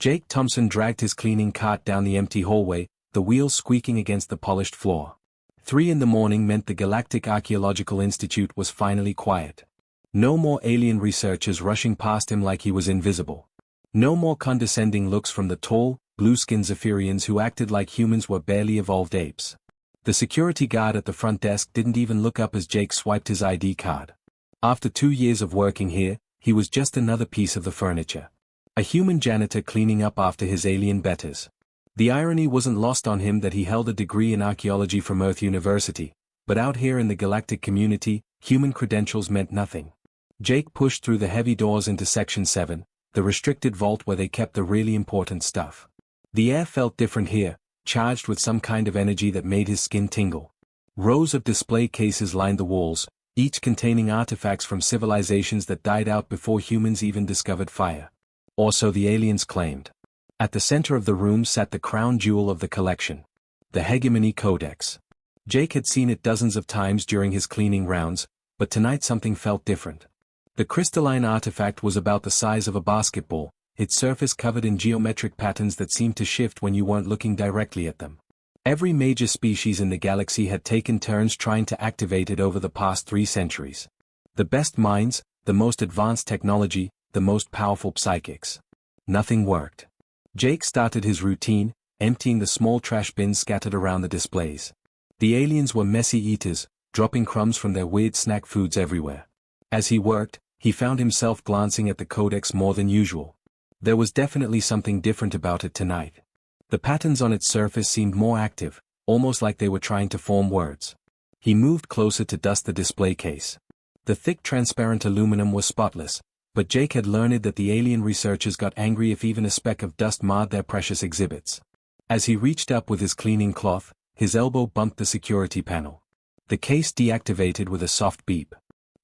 Jake Thompson dragged his cleaning cart down the empty hallway, the wheels squeaking against the polished floor. 3 in the morning meant the Galactic Archaeological Institute was finally quiet. No more alien researchers rushing past him like he was invisible. No more condescending looks from the tall, blue-skinned Zephyrians who acted like humans were barely evolved apes. The security guard at the front desk didn't even look up as Jake swiped his ID card. After 2 years of working here, he was just another piece of the furniture. A human janitor cleaning up after his alien betters. The irony wasn't lost on him that he held a degree in archaeology from Earth University, but out here in the galactic community, human credentials meant nothing. Jake pushed through the heavy doors into Section 7, the restricted vault where they kept the really important stuff. The air felt different here, charged with some kind of energy that made his skin tingle. Rows of display cases lined the walls, each containing artifacts from civilizations that died out before humans even discovered fire. Or so the aliens claimed. At the center of the room sat the crown jewel of the collection. The Hegemony Codex. Jake had seen it dozens of times during his cleaning rounds, but tonight something felt different. The crystalline artifact was about the size of a basketball, its surface covered in geometric patterns that seemed to shift when you weren't looking directly at them. Every major species in the galaxy had taken turns trying to activate it over the past 3 centuries. The best minds, the most advanced technology, the most powerful psychics. Nothing worked. Jake started his routine, emptying the small trash bins scattered around the displays. The aliens were messy eaters, dropping crumbs from their weird snack foods everywhere. As he worked, he found himself glancing at the codex more than usual. There was definitely something different about it tonight. The patterns on its surface seemed more active, almost like they were trying to form words. He moved closer to dust the display case. The thick transparent aluminum was spotless, but Jake had learned that the alien researchers got angry if even a speck of dust marred their precious exhibits. As he reached up with his cleaning cloth, his elbow bumped the security panel. The case deactivated with a soft beep.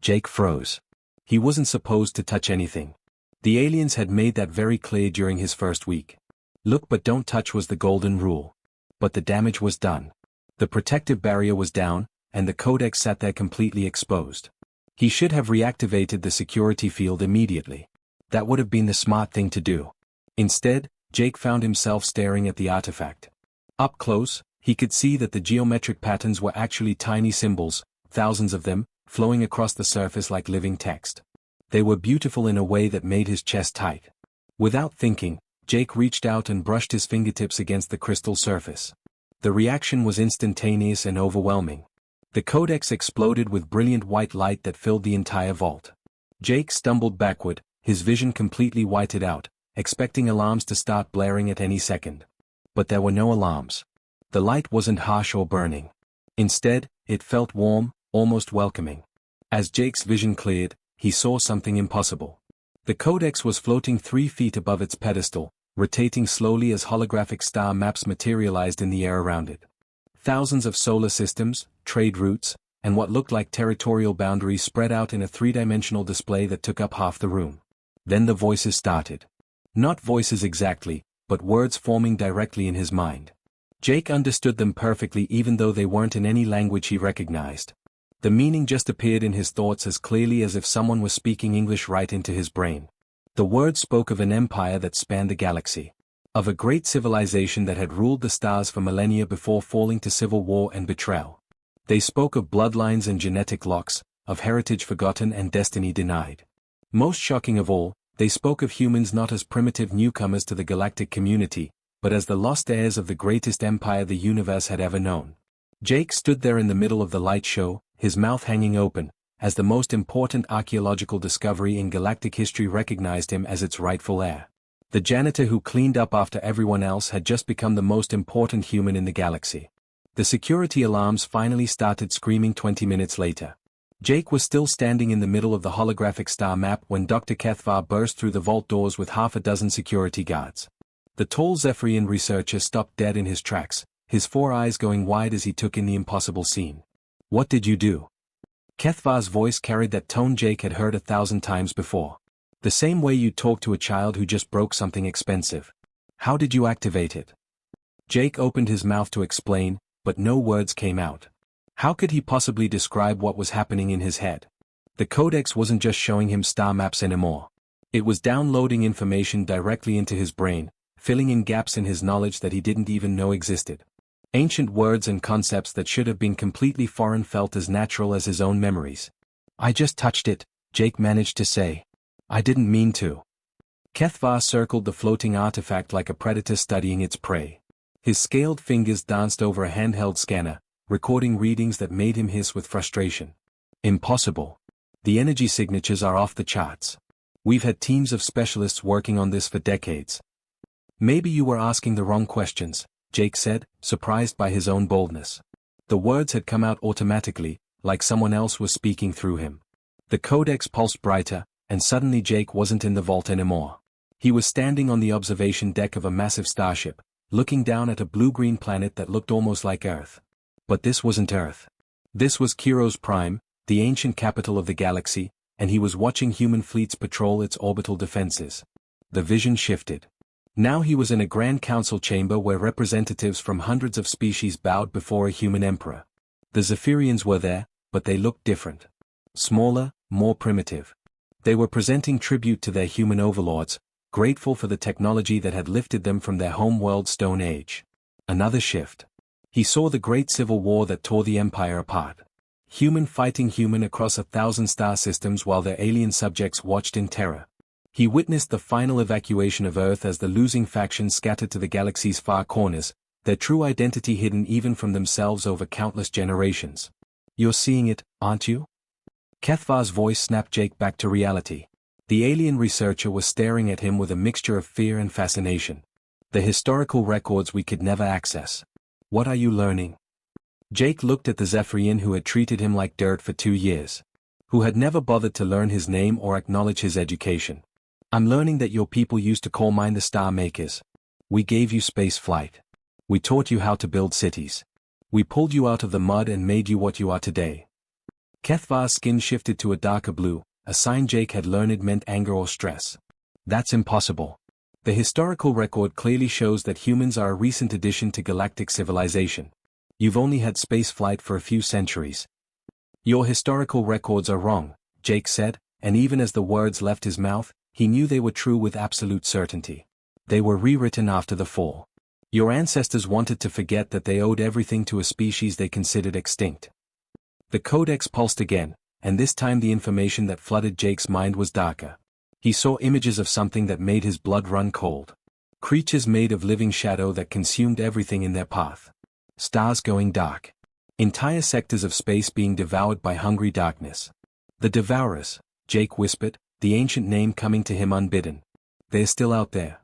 Jake froze. He wasn't supposed to touch anything. The aliens had made that very clear during his first week. Look but don't touch was the golden rule. But the damage was done. The protective barrier was down, and the codex sat there completely exposed. He should have reactivated the security field immediately. That would have been the smart thing to do. Instead, Jake found himself staring at the artifact. Up close, he could see that the geometric patterns were actually tiny symbols, thousands of them, flowing across the surface like living text. They were beautiful in a way that made his chest tight. Without thinking, Jake reached out and brushed his fingertips against the crystal surface. The reaction was instantaneous and overwhelming. The codex exploded with brilliant white light that filled the entire vault. Jake stumbled backward, his vision completely whited out, expecting alarms to start blaring at any second. But there were no alarms. The light wasn't harsh or burning. Instead, it felt warm, almost welcoming. As Jake's vision cleared, he saw something impossible. The codex was floating 3 feet above its pedestal, rotating slowly as holographic star maps materialized in the air around it. Thousands of solar systems, trade routes, and what looked like territorial boundaries spread out in a 3-dimensional display that took up half the room. Then the voices started. Not voices exactly, but words forming directly in his mind. Jake understood them perfectly even though they weren't in any language he recognized. The meaning just appeared in his thoughts as clearly as if someone was speaking English right into his brain. The words spoke of an empire that spanned the galaxy. Of a great civilization that had ruled the stars for millennia before falling to civil war and betrayal. They spoke of bloodlines and genetic locks, of heritage forgotten and destiny denied. Most shocking of all, they spoke of humans not as primitive newcomers to the galactic community, but as the lost heirs of the greatest empire the universe had ever known. Jake stood there in the middle of the light show, his mouth hanging open, as the most important archaeological discovery in galactic history recognized him as its rightful heir. The janitor who cleaned up after everyone else had just become the most important human in the galaxy. The security alarms finally started screaming 20 minutes later. Jake was still standing in the middle of the holographic star map when Dr. Kethvar burst through the vault doors with half a dozen security guards. The tall Zephyrian researcher stopped dead in his tracks, his 4 eyes going wide as he took in the impossible scene. "What did you do?" Kethvar's voice carried that tone Jake had heard 1,000 times before. The same way you talk to a child who just broke something expensive. "How did you activate it?" Jake opened his mouth to explain, but no words came out. How could he possibly describe what was happening in his head? The codex wasn't just showing him star maps anymore. It was downloading information directly into his brain, filling in gaps in his knowledge that he didn't even know existed. Ancient words and concepts that should have been completely foreign felt as natural as his own memories. "I just touched it," Jake managed to say. "I didn't mean to." Kethvar circled the floating artifact like a predator studying its prey. His scaled fingers danced over a handheld scanner, recording readings that made him hiss with frustration. "Impossible. The energy signatures are off the charts. We've had teams of specialists working on this for decades." "Maybe you were asking the wrong questions," Jake said, surprised by his own boldness. The words had come out automatically, like someone else was speaking through him. The codex pulsed brighter, and suddenly Jake wasn't in the vault anymore. He was standing on the observation deck of a massive starship, looking down at a blue-green planet that looked almost like Earth. But this wasn't Earth. This was Kiros Prime, the ancient capital of the galaxy, and he was watching human fleets patrol its orbital defenses. The vision shifted. Now he was in a Grand Council chamber where representatives from hundreds of species bowed before a human emperor. The Zephyrians were there, but they looked different. Smaller, more primitive. They were presenting tribute to their human overlords, grateful for the technology that had lifted them from their home-world Stone Age. Another shift. He saw the great civil war that tore the Empire apart. Human fighting human across 1,000 star systems while their alien subjects watched in terror. He witnessed the final evacuation of Earth as the losing faction scattered to the galaxy's far corners, their true identity hidden even from themselves over countless generations. "You're seeing it, aren't you?" Kethvar's voice snapped Jake back to reality. The alien researcher was staring at him with a mixture of fear and fascination. "The historical records we could never access. What are you learning?" Jake looked at the Zephyrian who had treated him like dirt for 2 years. Who had never bothered to learn his name or acknowledge his education. "I'm learning that your people used to coal mine the star makers. We gave you space flight. We taught you how to build cities. We pulled you out of the mud and made you what you are today." Kethvar's skin shifted to a darker blue, a sign Jake had learned meant anger or stress. "That's impossible. The historical record clearly shows that humans are a recent addition to galactic civilization. You've only had space flight for a few centuries." "Your historical records are wrong," Jake said, and even as the words left his mouth, he knew they were true with absolute certainty. They were rewritten after the fall. Your ancestors wanted to forget that they owed everything to a species they considered extinct. The codex pulsed again, and this time the information that flooded Jake's mind was darker. He saw images of something that made his blood run cold. Creatures made of living shadow that consumed everything in their path. Stars going dark. Entire sectors of space being devoured by hungry darkness. "The Devourers," Jake whispered, the ancient name coming to him unbidden. "They're still out there."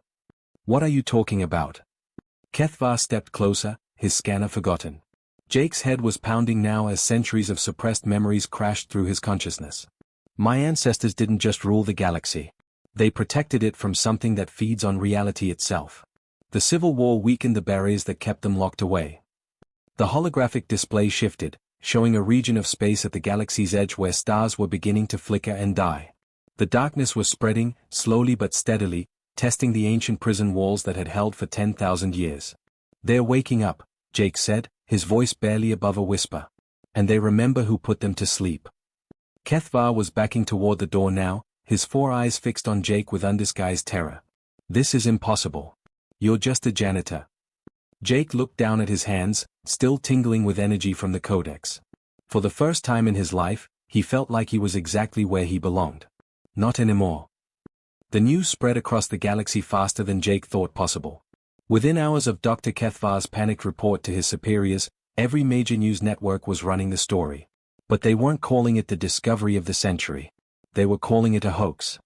"What are you talking about?" Kethvar stepped closer, his scanner forgotten. Jake's head was pounding now as centuries of suppressed memories crashed through his consciousness. "My ancestors didn't just rule the galaxy. They protected it from something that feeds on reality itself. The Civil War weakened the barriers that kept them locked away." The holographic display shifted, showing a region of space at the galaxy's edge where stars were beginning to flicker and die. The darkness was spreading, slowly but steadily, testing the ancient prison walls that had held for 10,000 years. "They're waking up," Jake said, his voice barely above a whisper. "And they remember who put them to sleep." Kethvar was backing toward the door now, his 4 eyes fixed on Jake with undisguised terror. "This is impossible. You're just a janitor." Jake looked down at his hands, still tingling with energy from the codex. For the first time in his life, he felt like he was exactly where he belonged. Not anymore. The news spread across the galaxy faster than Jake thought possible. Within hours of Dr. Kethvar's panicked report to his superiors, every major news network was running the story. But they weren't calling it the discovery of the century. They were calling it a hoax.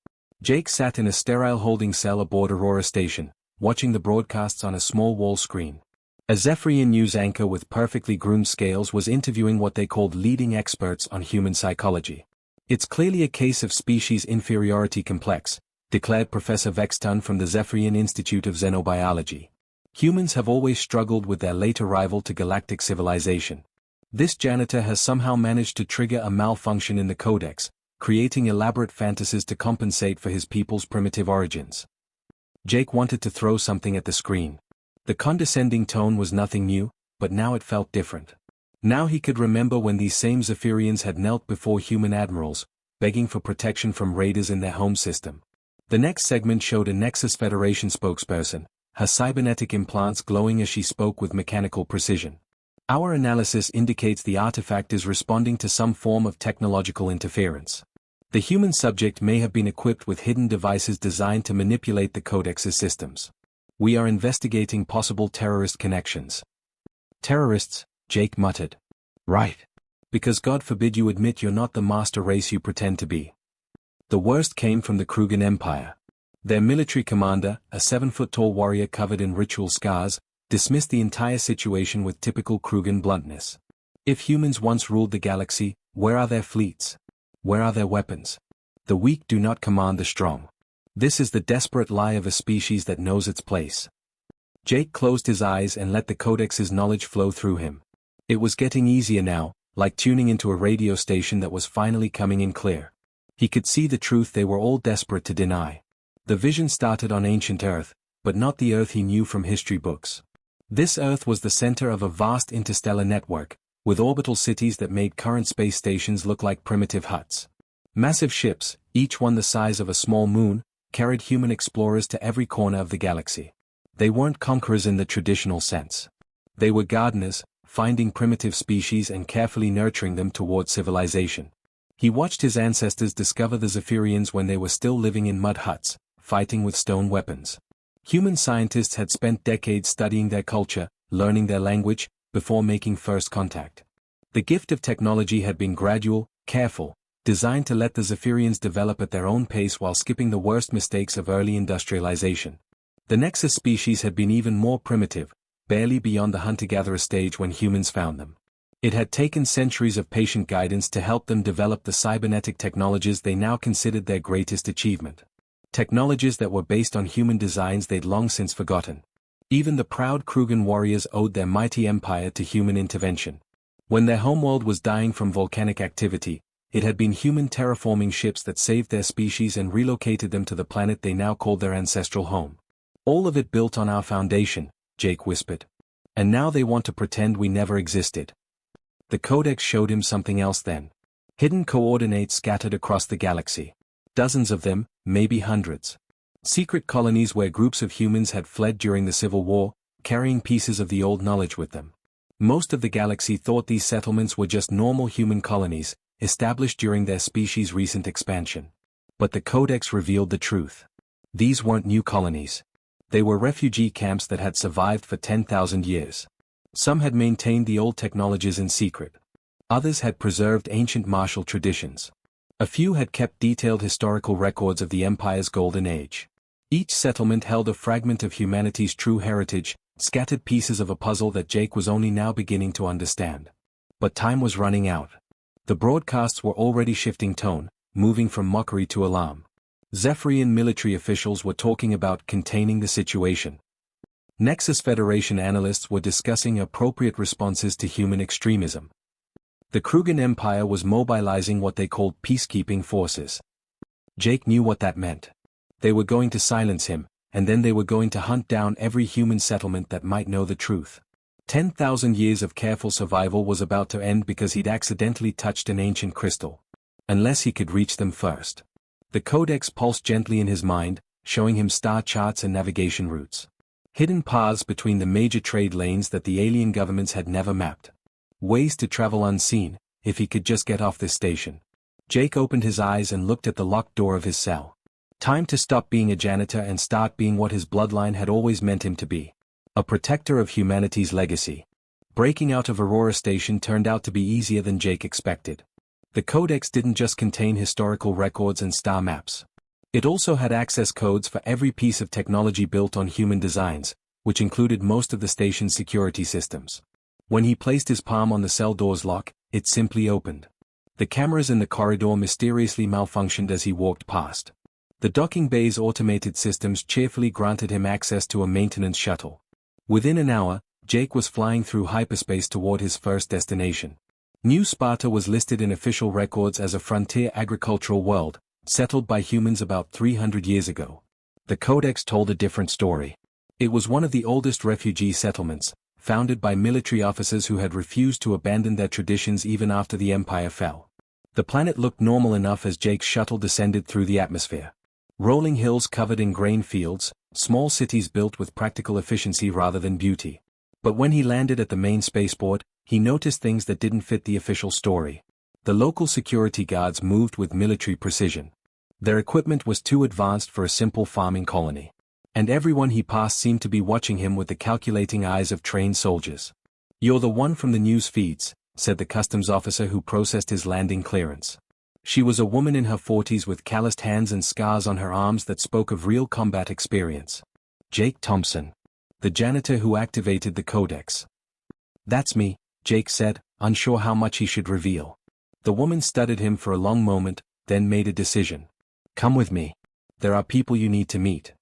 Jake sat in a sterile holding cell aboard Aurora Station, watching the broadcasts on a small wall screen. A Zephyrian news anchor with perfectly groomed scales was interviewing what they called leading experts on human psychology. "It's clearly a case of species inferiority complex," declared Professor Vexton from the Zephyrian Institute of Xenobiology. "Humans have always struggled with their late arrival to galactic civilization. This janitor has somehow managed to trigger a malfunction in the codex, creating elaborate fantasies to compensate for his people's primitive origins." Jake wanted to throw something at the screen. The condescending tone was nothing new, but now it felt different. Now he could remember when these same Zephyrians had knelt before human admirals, begging for protection from raiders in their home system. The next segment showed a Nexus Federation spokesperson, her cybernetic implants glowing as she spoke with mechanical precision. Our analysis indicates the artifact is responding to some form of technological interference. The human subject may have been equipped with hidden devices designed to manipulate the Codex's systems. We are investigating possible terrorist connections. Terrorists, Jake muttered. Right. Because God forbid you admit you're not the master race you pretend to be. The worst came from the Krugan Empire. Their military commander, a 7-foot-tall warrior covered in ritual scars, dismissed the entire situation with typical Krugan bluntness. If humans once ruled the galaxy, where are their fleets? Where are their weapons? The weak do not command the strong. This is the desperate lie of a species that knows its place. Jake closed his eyes and let the Codex's knowledge flow through him. It was getting easier now, like tuning into a radio station that was finally coming in clear. He could see the truth they were all desperate to deny. The vision started on ancient Earth, but not the Earth he knew from history books. This Earth was the center of a vast interstellar network, with orbital cities that made current space stations look like primitive huts. Massive ships, each one the size of a small moon, carried human explorers to every corner of the galaxy. They weren't conquerors in the traditional sense. They were gardeners, finding primitive species and carefully nurturing them toward civilization. He watched his ancestors discover the Zephyrians when they were still living in mud huts, fighting with stone weapons. Human scientists had spent decades studying their culture, learning their language, before making first contact. The gift of technology had been gradual, careful, designed to let the Zephyrians develop at their own pace while skipping the worst mistakes of early industrialization. The Nexus species had been even more primitive, barely beyond the hunter-gatherer stage when humans found them. It had taken centuries of patient guidance to help them develop the cybernetic technologies they now considered their greatest achievement. Technologies that were based on human designs they'd long since forgotten. Even the proud Krugan warriors owed their mighty empire to human intervention. When their homeworld was dying from volcanic activity, it had been human terraforming ships that saved their species and relocated them to the planet they now called their ancestral home. All of it built on our foundation, Jake whispered. And now they want to pretend we never existed. The Codex showed him something else then. Hidden coordinates scattered across the galaxy. Dozens of them, maybe hundreds. Secret colonies where groups of humans had fled during the Civil War, carrying pieces of the old knowledge with them. Most of the galaxy thought these settlements were just normal human colonies, established during their species' recent expansion. But the Codex revealed the truth. These weren't new colonies. They were refugee camps that had survived for 10,000 years. Some had maintained the old technologies in secret. Others had preserved ancient martial traditions. A few had kept detailed historical records of the Empire's golden age. Each settlement held a fragment of humanity's true heritage, scattered pieces of a puzzle that Jake was only now beginning to understand. But time was running out. The broadcasts were already shifting tone, moving from mockery to alarm. Zephyrian military officials were talking about containing the situation. Nexus Federation analysts were discussing appropriate responses to human extremism. The Krugan Empire was mobilizing what they called peacekeeping forces. Jake knew what that meant. They were going to silence him, and then they were going to hunt down every human settlement that might know the truth. 10,000 years of careful survival was about to end because he'd accidentally touched an ancient crystal. Unless he could reach them first. The Codex pulsed gently in his mind, showing him star charts and navigation routes. Hidden paths between the major trade lanes that the alien governments had never mapped. Ways to travel unseen, if he could just get off this station. Jake opened his eyes and looked at the locked door of his cell. Time to stop being a janitor and start being what his bloodline had always meant him to be. A protector of humanity's legacy. Breaking out of Aurora Station turned out to be easier than Jake expected. The Codex didn't just contain historical records and star maps. It also had access codes for every piece of technology built on human designs, which included most of the station's security systems. When he placed his palm on the cell door's lock, it simply opened. The cameras in the corridor mysteriously malfunctioned as he walked past. The docking bay's automated systems cheerfully granted him access to a maintenance shuttle. Within an hour, Jake was flying through hyperspace toward his first destination. New Sparta was listed in official records as a frontier agricultural world, settled by humans about 300 years ago. The Codex told a different story. It was one of the oldest refugee settlements, founded by military officers who had refused to abandon their traditions even after the Empire fell. The planet looked normal enough as Jake's shuttle descended through the atmosphere. Rolling hills covered in grain fields, small cities built with practical efficiency rather than beauty. But when he landed at the main spaceport, he noticed things that didn't fit the official story. The local security guards moved with military precision. Their equipment was too advanced for a simple farming colony. And everyone he passed seemed to be watching him with the calculating eyes of trained soldiers. "You're the one from the news feeds," said the customs officer who processed his landing clearance. She was a woman in her 40s with calloused hands and scars on her arms that spoke of real combat experience. "Jake Thompson. The janitor who activated the codex." "That's me," Jake said, unsure how much he should reveal. The woman studied him for a long moment, then made a decision. "Come with me. There are people you need to meet."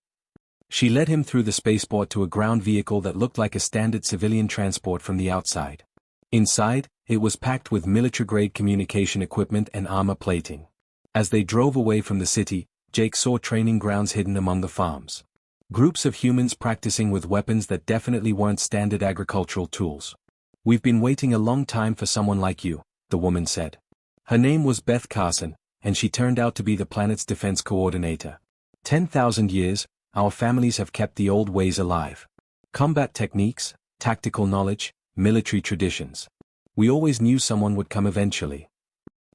She led him through the spaceport to a ground vehicle that looked like a standard civilian transport from the outside. Inside, it was packed with military-grade communication equipment and armor plating. As they drove away from the city, Jake saw training grounds hidden among the farms. Groups of humans practicing with weapons that definitely weren't standard agricultural tools. "We've been waiting a long time for someone like you," the woman said. Her name was Beth Carson, and she turned out to be the planet's defense coordinator. 10,000 years, our families have kept the old ways alive. Combat techniques, tactical knowledge, military traditions. We always knew someone would come eventually.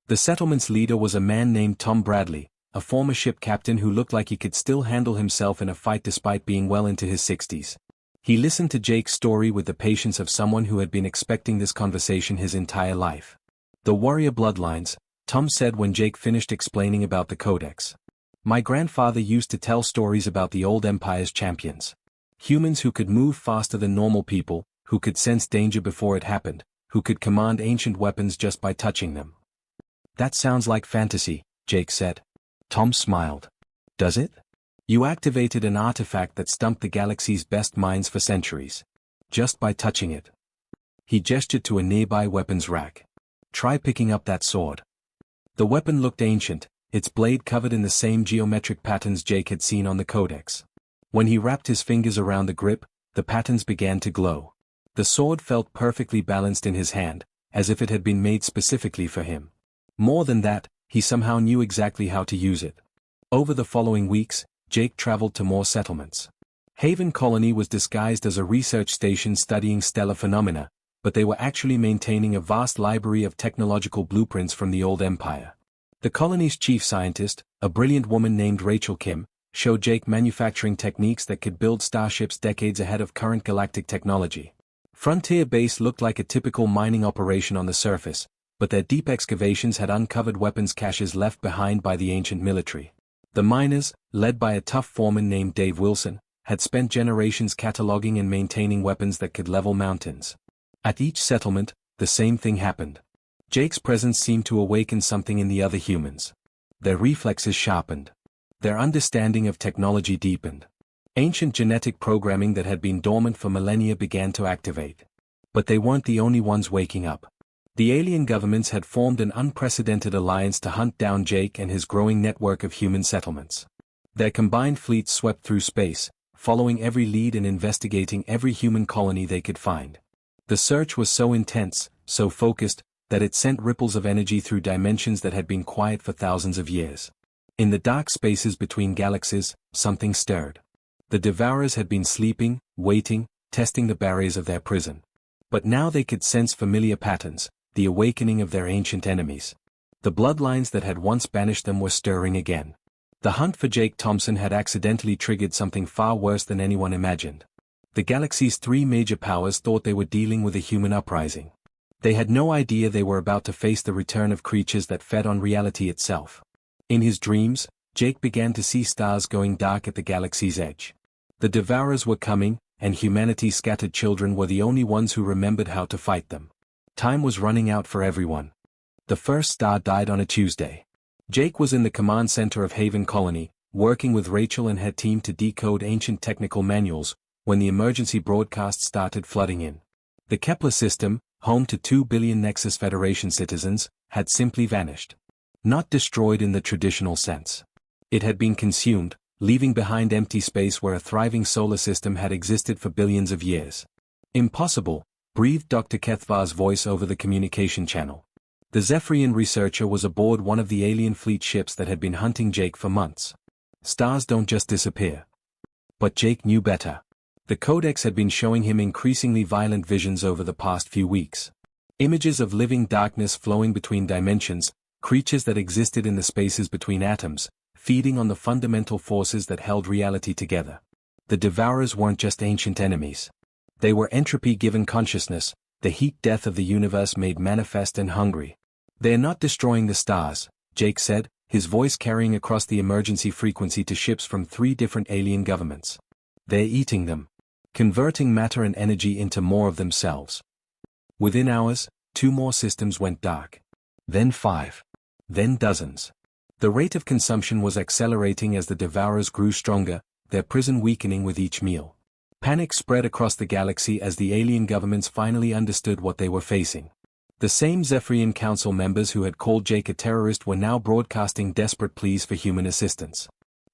The settlement's leader was a man named Tom Bradley, a former ship captain who looked like he could still handle himself in a fight despite being well into his 60s. He listened to Jake's story with the patience of someone who had been expecting this conversation his entire life. "The warrior bloodlines," Tom said when Jake finished explaining about the codex. "My grandfather used to tell stories about the old empire's champions. Humans who could move faster than normal people, who could sense danger before it happened, who could command ancient weapons just by touching them." "That sounds like fantasy," Jake said. Tom smiled. "Does it? You activated an artifact that stumped the galaxy's best minds for centuries. Just by touching it." He gestured to a nearby weapons rack. "Try picking up that sword." The weapon looked ancient, its blade covered in the same geometric patterns Jake had seen on the codex. When he wrapped his fingers around the grip, the patterns began to glow. The sword felt perfectly balanced in his hand, as if it had been made specifically for him. More than that, he somehow knew exactly how to use it. Over the following weeks, Jake traveled to more settlements. Haven Colony was disguised as a research station studying stellar phenomena, but they were actually maintaining a vast library of technological blueprints from the old empire. The colony's chief scientist, a brilliant woman named Rachel Kim, showed Jake manufacturing techniques that could build starships decades ahead of current galactic technology. Frontier Base looked like a typical mining operation on the surface, but their deep excavations had uncovered weapons caches left behind by the ancient military. The miners, led by a tough foreman named Dave Wilson, had spent generations cataloging and maintaining weapons that could level mountains. At each settlement, the same thing happened. Jake's presence seemed to awaken something in the other humans. Their reflexes sharpened. Their understanding of technology deepened. Ancient genetic programming that had been dormant for millennia began to activate. But they weren't the only ones waking up. The alien governments had formed an unprecedented alliance to hunt down Jake and his growing network of human settlements. Their combined fleets swept through space, following every lead and investigating every human colony they could find. The search was so intense, so focused, that it sent ripples of energy through dimensions that had been quiet for thousands of years. In the dark spaces between galaxies, something stirred. The Devourers had been sleeping, waiting, testing the barriers of their prison. But now they could sense familiar patterns, the awakening of their ancient enemies. The bloodlines that had once banished them were stirring again. The hunt for Jake Thompson had accidentally triggered something far worse than anyone imagined. The galaxy's three major powers thought they were dealing with a human uprising. They had no idea they were about to face the return of creatures that fed on reality itself. In his dreams, Jake began to see stars going dark at the galaxy's edge. The Devourers were coming, and humanity's scattered children were the only ones who remembered how to fight them. Time was running out for everyone. The first star died on a Tuesday. Jake was in the command center of Haven Colony, working with Rachel and her team to decode ancient technical manuals, when the emergency broadcast started flooding in. The Kepler system, home to 2 billion Nexus Federation citizens, had simply vanished. Not destroyed in the traditional sense. It had been consumed, leaving behind empty space where a thriving solar system had existed for billions of years. "Impossible," breathed Dr. Kethvar's voice over the communication channel. The Zephyrian researcher was aboard one of the alien fleet ships that had been hunting Jake for months. Stars don't just disappear. But Jake knew better. The Codex had been showing him increasingly violent visions over the past few weeks. Images of living darkness flowing between dimensions, creatures that existed in the spaces between atoms, feeding on the fundamental forces that held reality together. The Devourers weren't just ancient enemies. They were entropy-given consciousness, the heat death of the universe made manifest and hungry. "They're not destroying the stars," Jake said, his voice carrying across the emergency frequency to ships from 3 different alien governments. "They're eating them. Converting matter and energy into more of themselves." Within hours, 2 more systems went dark. Then 5. Then dozens. The rate of consumption was accelerating as the Devourers grew stronger, their prison weakening with each meal. Panic spread across the galaxy as the alien governments finally understood what they were facing. The same Zephyrian Council members who had called Jake a terrorist were now broadcasting desperate pleas for human assistance.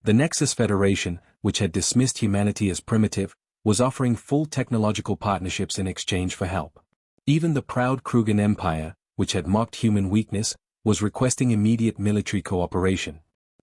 The Nexus Federation, which had dismissed humanity as primitive, was offering full technological partnerships in exchange for help. Even the proud Krugan Empire, which had mocked human weakness, was requesting immediate military cooperation.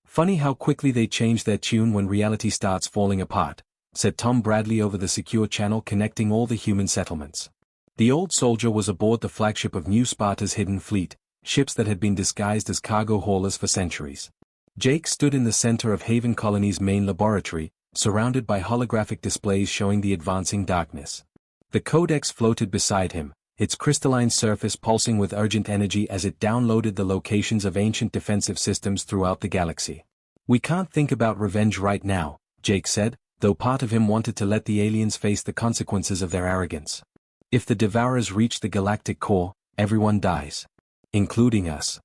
"Funny how quickly they change their tune when reality starts falling apart," said Tom Bradley over the secure channel connecting all the human settlements. The old soldier was aboard the flagship of New Sparta's hidden fleet, ships that had been disguised as cargo haulers for centuries. Jake stood in the center of Haven Colony's main laboratory, surrounded by holographic displays showing the advancing darkness. The Codex floated beside him, its crystalline surface pulsing with urgent energy as it downloaded the locations of ancient defensive systems throughout the galaxy. "We can't think about revenge right now," Jake said, though part of him wanted to let the aliens face the consequences of their arrogance. "If the Devourers reach the galactic core, everyone dies. Including us."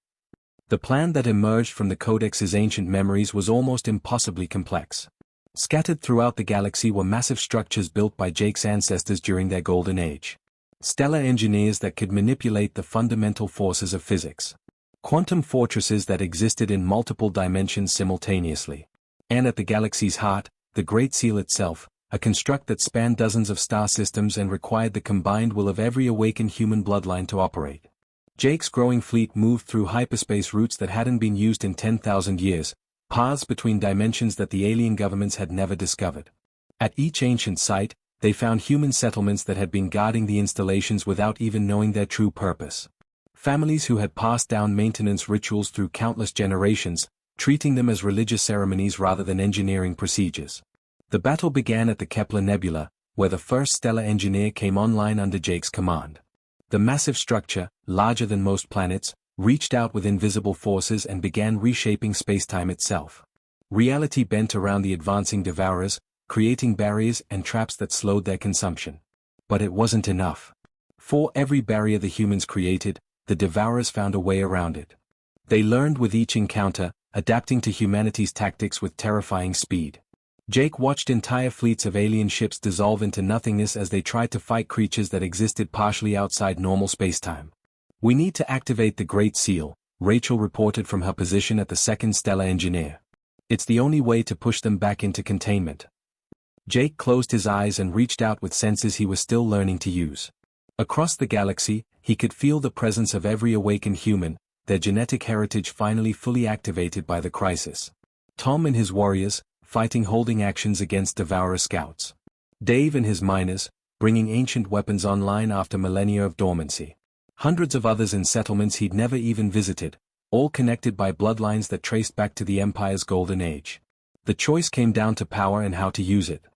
The plan that emerged from the Codex's ancient memories was almost impossibly complex. Scattered throughout the galaxy were massive structures built by Jake's ancestors during their golden age. Stellar engineers that could manipulate the fundamental forces of physics. Quantum fortresses that existed in multiple dimensions simultaneously. And at the galaxy's heart, the Great Seal itself, a construct that spanned dozens of star systems and required the combined will of every awakened human bloodline to operate. Jake's growing fleet moved through hyperspace routes that hadn't been used in 10,000 years, paths between dimensions that the alien governments had never discovered. At each ancient site, they found human settlements that had been guarding the installations without even knowing their true purpose. Families who had passed down maintenance rituals through countless generations, treating them as religious ceremonies rather than engineering procedures. The battle began at the Kepler Nebula, where the first stellar engineer came online under Jake's command. The massive structure, larger than most planets, reached out with invisible forces and began reshaping spacetime itself. Reality bent around the advancing Devourers, creating barriers and traps that slowed their consumption. But it wasn't enough. For every barrier the humans created, the Devourers found a way around it. They learned with each encounter, adapting to humanity's tactics with terrifying speed. Jake watched entire fleets of alien ships dissolve into nothingness as they tried to fight creatures that existed partially outside normal spacetime. "We need to activate the Great Seal," Rachel reported from her position at the second Stellar Engineer. "It's the only way to push them back into containment." Jake closed his eyes and reached out with senses he was still learning to use. Across the galaxy, he could feel the presence of every awakened human, their genetic heritage finally fully activated by the crisis. Tom and his warriors, fighting holding actions against Devourer scouts. Dave and his miners, bringing ancient weapons online after millennia of dormancy. Hundreds of others in settlements he'd never even visited, all connected by bloodlines that traced back to the Empire's golden age. The choice came down to power and how to use it.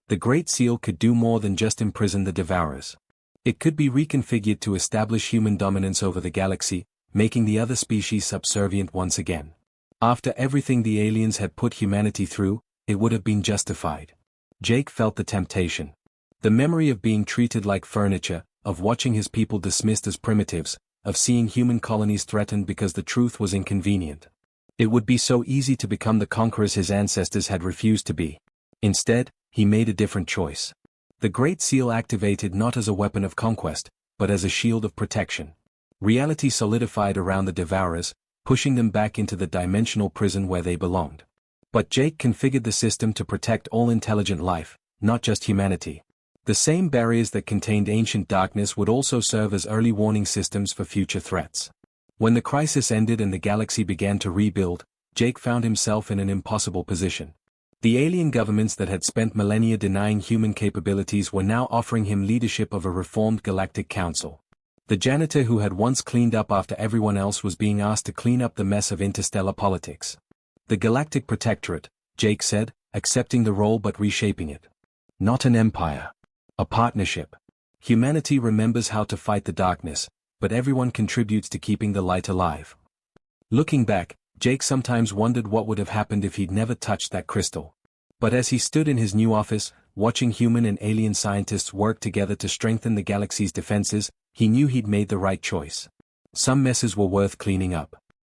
The Great Seal could do more than just imprison the Devourers. It could be reconfigured to establish human dominance over the galaxy, making the other species subservient once again. After everything the aliens had put humanity through, it would have been justified. Jake felt the temptation. The memory of being treated like furniture, of watching his people dismissed as primitives, of seeing human colonies threatened because the truth was inconvenient. It would be so easy to become the conquerors his ancestors had refused to be. Instead, he made a different choice. The Great Seal activated not as a weapon of conquest, but as a shield of protection. Reality solidified around the Devourers, pushing them back into the dimensional prison where they belonged. But Jake configured the system to protect all intelligent life, not just humanity. The same barriers that contained ancient darkness would also serve as early warning systems for future threats. When the crisis ended and the galaxy began to rebuild, Jake found himself in an impossible position. The alien governments that had spent millennia denying human capabilities were now offering him leadership of a reformed galactic council. The janitor who had once cleaned up after everyone else was being asked to clean up the mess of interstellar politics. The Galactic Protectorate, Jake said, accepting the role but reshaping it. Not an empire. A partnership. Humanity remembers how to fight the darkness, but everyone contributes to keeping the light alive. Looking back, Jake sometimes wondered what would have happened if he'd never touched that crystal. But as he stood in his new office, watching human and alien scientists work together to strengthen the galaxy's defenses, he knew he'd made the right choice. Some messes were worth cleaning up.